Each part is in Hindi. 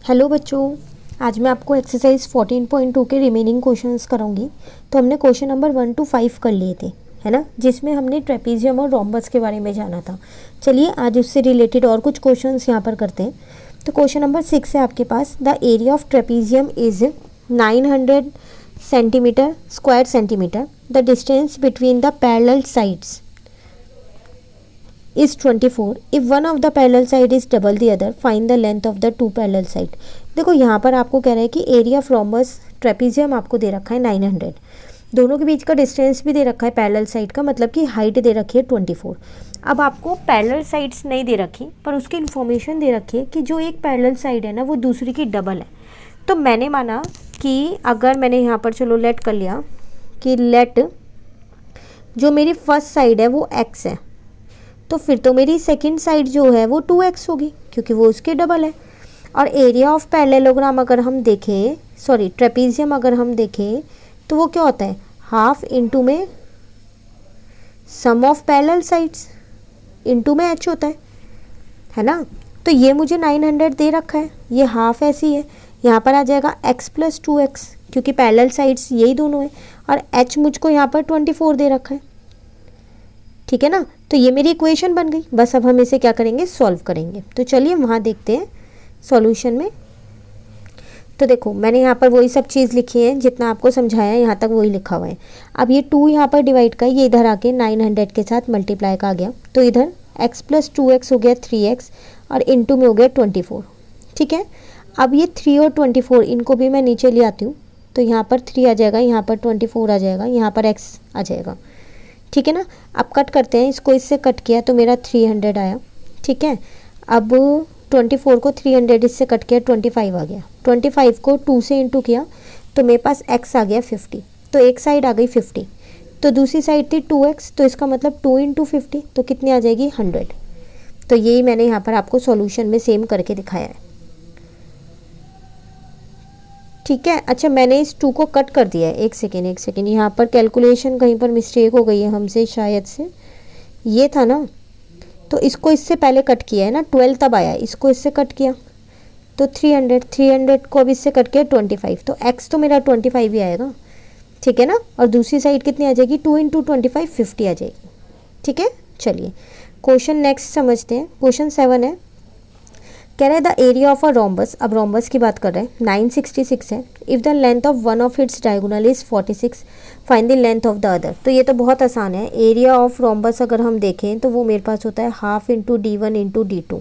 हेलो बच्चों, आज मैं आपको एक्सरसाइज 14.2 के रिमेनिंग क्वेश्चंस कराऊंगी। तो हमने क्वेश्चन नंबर 1 to 5 कर लिए थे, है ना, जिसमें हमने ट्रेपीजियम और रोम्बस के बारे में जाना था। चलिए आज उससे रिलेटेड और कुछ क्वेश्चंस यहाँ पर करते हैं। तो क्वेश्चन नंबर 6 है आपके पास। The area of trapezium is 900 centimetre square centimetre. The distance between the parallel sides is 24. If one of the parallel side is double the other, find the length of the two parallel side. देखो यहाँ पर आपको कह रहा है कि एरिया ऑफ रोम्बस ट्रेपीजियम आपको दे रखा है 900, दोनों के बीच का डिस्टेंस भी दे रखा है पैरेलल साइड का, मतलब कि हाइट दे रखी है 24। अब आपको पैरेलल साइड्स नहीं दे रखी, पर उसकी इन्फॉर्मेशन दे रखी है कि जो एक पैरेलल साइड है ना वो दूसरी की डबल है। तो मैंने माना कि अगर मैंने यहाँ पर चलो लेट कर लिया कि लेट जो मेरी फर्स्ट साइड है वो x है, तो फिर तो मेरी सेकंड साइड जो है वो 2x होगी क्योंकि वो उसके डबल है। और एरिया ऑफ पैरेललोग्राम अगर हम देखें, सॉरी ट्रेपीजियम अगर हम देखें तो वो क्या होता है, हाफ इंटू में सम ऑफ पैरेलल साइड्स इंटू में h होता है ना। तो ये मुझे 900 दे रखा है, ये हाफ ऐसी है, यहाँ पर आ जाएगा x + 2x क्योंकि पैरेलल साइड्स यही दोनों है, और h मुझको यहाँ पर 24 दे रखा है, ठीक है ना। तो ये मेरी इक्वेशन बन गई। बस अब हम इसे क्या करेंगे, सॉल्व करेंगे। तो चलिए वहाँ देखते हैं सॉल्यूशन में। तो देखो मैंने यहाँ पर वही सब चीज़ लिखी है, जितना आपको समझाया है यहाँ तक वही लिखा हुआ है। अब ये 2 यहाँ पर डिवाइड का, ये इधर आके 900 के साथ मल्टीप्लाई का आ गया, तो इधर x + 2x हो गया 3x और इंटू में हो गया 24, ठीक है। अब ये 3 और 24 इनको भी मैं नीचे ले आती हूँ, तो यहाँ पर 3 आ जाएगा, यहाँ पर 24 आ जाएगा, यहाँ पर x आ जाएगा, ठीक है ना। अब कट करते हैं, इसको इससे कट किया तो मेरा 300 आया, ठीक है। अब 24 को 300 इससे कट किया 25 आ गया, 25 को 2 से इंटू किया तो मेरे पास x आ गया 50। तो एक साइड आ गई 50, तो दूसरी साइड थी 2x, तो इसका मतलब 2 × 50 तो कितनी आ जाएगी 100। तो यही मैंने यहाँ पर आपको सॉल्यूशन में सेम करके दिखाया है, ठीक है। अच्छा मैंने इस 2 को कट कर दिया है, एक सेकेंड यहाँ पर कैलकुलेशन कहीं पर मिस्टेक हो गई है हमसे शायद से, ये था ना, तो इसको इससे पहले कट किया है ना, 12 तब आया, इसको इससे कट किया तो 300 को अब इससे कट किया 25, तो x तो मेरा 25 ही आएगा, ठीक है ना। और दूसरी साइड कितनी आ जाएगी, 2 × 25 50 आ जाएगी, ठीक है। चलिए क्वेश्चन नेक्स्ट समझते हैं। क्वेश्चन 7 है, कह रहा है the area of a rhombus, अब रोम्बस की बात कर रहे हैं, 966 है। If the length of one of its diagonal is 46, find the length of the other. तो ये तो बहुत आसान है। एरिया ऑफ रोम्बस अगर हम देखें तो वो मेरे पास होता है half into d1 into d2।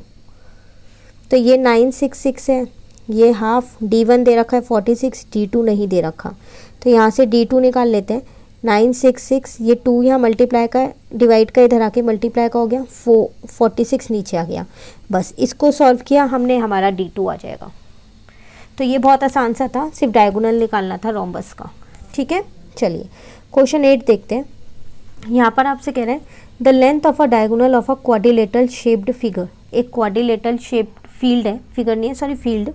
तो ये 966 है, ये हाफ, d1 दे रखा है 46, d2 नहीं दे रखा, तो यहाँ से d2 निकाल लेते हैं। 966, ये 2 यहाँ मल्टीप्लाई का डिवाइड का इधर आके मल्टीप्लाई का हो गया, 46 नीचे आ गया। बस इसको सॉल्व किया हमने, हमारा d2 आ जाएगा। तो ये बहुत आसान सा था, सिर्फ डायगोनल निकालना था रोम्बस का, ठीक है। चलिए क्वेश्चन 8 देखते हैं। यहाँ पर आपसे कह रहे हैं the length of a diagonal of a quadrilateral shaped figure. एक क्वाड्रिलेटरल शेप्ड फील्ड है, फिगर नहीं है सॉरी फील्ड,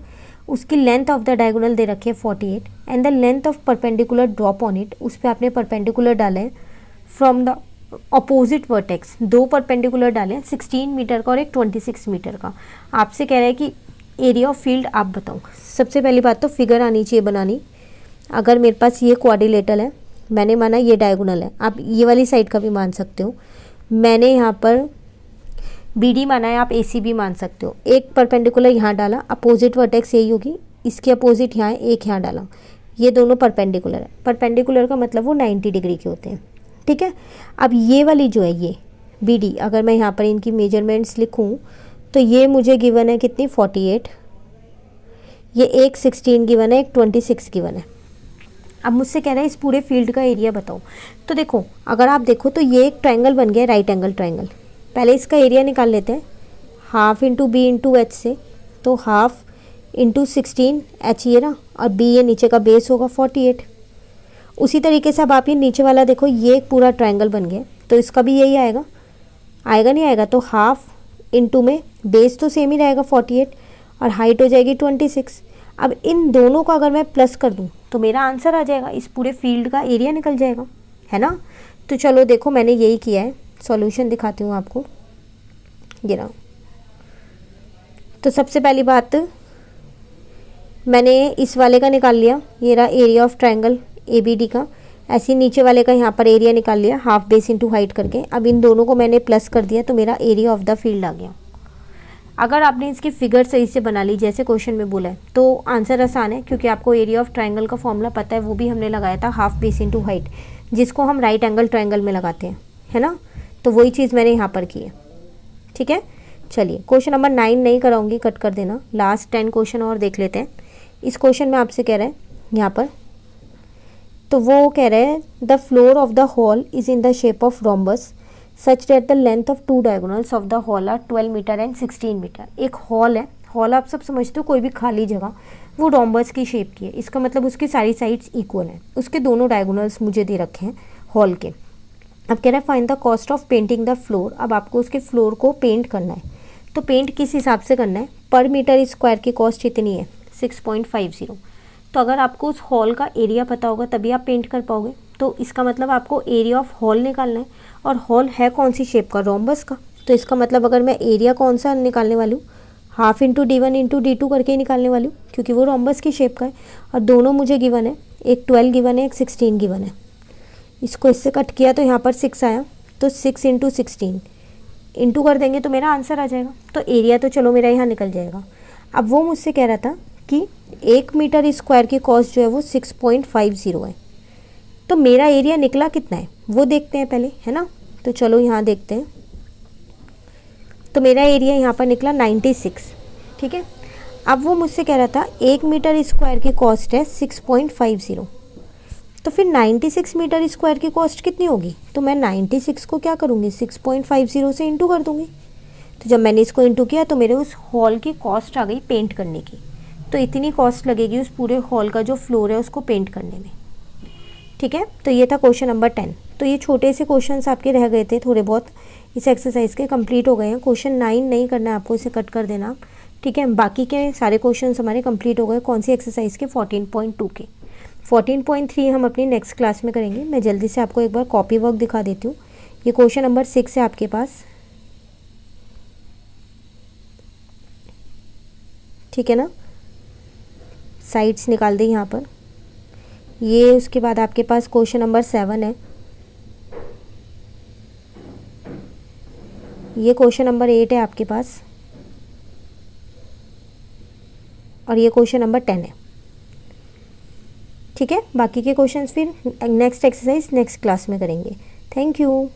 उसकी लेंथ ऑफ द डायगोनल दे रखी है 48 and the length of perpendicular drop on it, उस पर आपने परपेंडिकुलर डाले हैं from the opposite vertex, 2 perpendicular डाले 16 मीटर का और एक 26 मीटर का। आपसे कह रहा है कि एरिया ऑफ फील्ड आप बताओ। सबसे पहली बात तो फिगर आनी चाहिए बनानी। अगर मेरे पास ये क्वाड्रिलेटरल है, मैंने माना ये डायगोनल है, आप ये वाली साइड का भी मान सकते हो, मैंने यहाँ पर BD माना है, आप AC भी मान सकते हो। एक परपेंडिकुलर यहाँ डाला, अपोजिट वर्टेक्स यही होगी, इसके अपोजिट यहाँ है, एक यहाँ डाला, ये दोनों परपेंडिकुलर है। परपेंडिकुलर का मतलब वो 90 डिग्री के होते हैं, ठीक है। अब ये वाली जो है ये BD, अगर मैं यहाँ पर इनकी मेजरमेंट्स लिखूँ तो ये मुझे गिवन है कितनी 48, ये एक 16 गिवन है, एक 26 गिवन है। अब मुझसे कह रहा है इस पूरे फील्ड का एरिया बताओ। तो देखो अगर आप देखो तो ये एक ट्रायंगल बन गया, राइट एंगल ट्रायंगल। पहले इसका एरिया निकाल लेते हैं, half into B into H से, तो हाफ इंटू 16 h ये ना, और b ये नीचे का बेस होगा 48। उसी तरीके से अब आप ये नीचे वाला देखो, ये एक पूरा ट्रायंगल बन गया, तो इसका भी यही आएगा, आएगा नहीं आएगा, तो हाफ इंटू में बेस तो सेम ही रहेगा 48 और हाइट हो जाएगी 26। अब इन दोनों को अगर मैं प्लस कर दूँ तो मेरा आंसर आ जाएगा, इस पूरे फील्ड का एरिया निकल जाएगा, है ना। तो चलो देखो मैंने यही किया है, सॉल्यूशन दिखाती हूँ आपको, ये रहा। तो सबसे पहली बात मैंने इस वाले का निकाल लिया, ये रहा एरिया ऑफ ट्रायंगल ABD का। ऐसे नीचे वाले का यहाँ पर एरिया निकाल लिया हाफ बेस इंटू हाइट करके। अब इन दोनों को मैंने प्लस कर दिया तो मेरा एरिया ऑफ द फील्ड आ गया। अगर आपने इसकी फिगर सही से बना ली जैसे क्वेश्चन में बोला है तो आंसर आसान है, क्योंकि आपको एरिया ऑफ ट्रायंगल का फॉर्मूला पता है, वो भी हमने लगाया था हाफ बेस इंटू हाइट, जिसको हम राइट एंगल ट्रायंगल में लगाते हैं, है ना। तो वही चीज़ मैंने यहाँ पर की है, ठीक है। चलिए क्वेश्चन नंबर 9 नहीं कराऊंगी, कट कर देना। लास्ट 10 क्वेश्चन और देख लेते हैं। इस क्वेश्चन में आपसे कह रहे हैं यहाँ पर, तो वो कह रहे हैं the floor of the hall is in the shape of rhombus such that the length of two diagonals of the hall are 12 metre and 16 metre. एक हॉल है, हॉल आप सब समझते हो कोई भी खाली जगह, वो रोम्बस की शेप की है। इसका मतलब उसकी सारी साइड्स इक्वल हैं, उसके दोनों डायगोनल्स मुझे दे रखे हैं हॉल के। अब कह रहा है find the cost of painting the floor. अब आपको उसके फ्लोर को पेंट करना है, तो पेंट किस हिसाब से करना है, पर मीटर स्क्वायर की कॉस्ट इतनी है 6.50। तो अगर आपको उस हॉल का एरिया पता होगा तभी आप पेंट कर पाओगे। तो इसका मतलब आपको एरिया ऑफ हॉल निकालना है, और हॉल है कौन सी शेप का, रोम्बस का। तो इसका मतलब अगर मैं एरिया कौन सा निकालने वाली हूँ, half into D1 into D2 करके ही निकालने वाली हूँ, क्योंकि वो रोम्बस की शेप का है। और दोनों मुझे गिवन है, एक 12 गिवन है, एक 16 गिवन है। इसको इससे कट किया तो यहाँ पर 6 आया, तो 6 इंटू 16 इंटू कर देंगे तो मेरा आंसर आ जाएगा। तो एरिया तो चलो मेरा यहाँ निकल जाएगा। अब वो मुझसे कह रहा था कि 1 मीटर स्क्वायर की कॉस्ट जो है वो 6.50 है। तो मेरा एरिया निकला कितना है वो देखते हैं पहले, है ना। तो चलो यहाँ देखते हैं। तो मेरा एरिया यहाँ पर निकला 96, ठीक है। अब वो मुझसे कह रहा था 1 मीटर स्क्वायर की कॉस्ट है 6.50, तो फिर 96 मीटर स्क्वायर की कॉस्ट कितनी होगी। तो मैं 96 को क्या करूँगी, 6.50 से इंटू कर दूँगी। तो जब मैंने इसको इंटू किया तो मेरे उस हॉल की कॉस्ट आ गई पेंट करने की। तो इतनी कॉस्ट लगेगी उस पूरे हॉल का जो फ्लोर है उसको पेंट करने में, ठीक है। तो ये था क्वेश्चन नंबर 10। तो ये छोटे से क्वेश्चंस आपके रह गए थे थोड़े बहुत इस एक्सरसाइज के, कंप्लीट हो गए हैं। क्वेश्चन 9 नहीं करना है आपको, इसे कट कर देना, ठीक है। बाकी के सारे क्वेश्चंस हमारे कंप्लीट हो गए। कौन सी एक्सरसाइज के, 14.2 के। 14.3 हम अपनी नेक्स्ट क्लास में करेंगे। मैं जल्दी से आपको एक बार कॉपी वर्क दिखा देती हूँ। ये क्वेश्चन नंबर 6 है आपके पास, ठीक है ना। साइड्स निकाल दें यहाँ पर। ये उसके बाद आपके पास क्वेश्चन नंबर 7 है, ये क्वेश्चन नंबर 8 है आपके पास, और ये क्वेश्चन नंबर 10 है, ठीक है। बाकी के क्वेश्चंस फिर नेक्स्ट एक्सरसाइज नेक्स्ट क्लास में करेंगे। Thank you.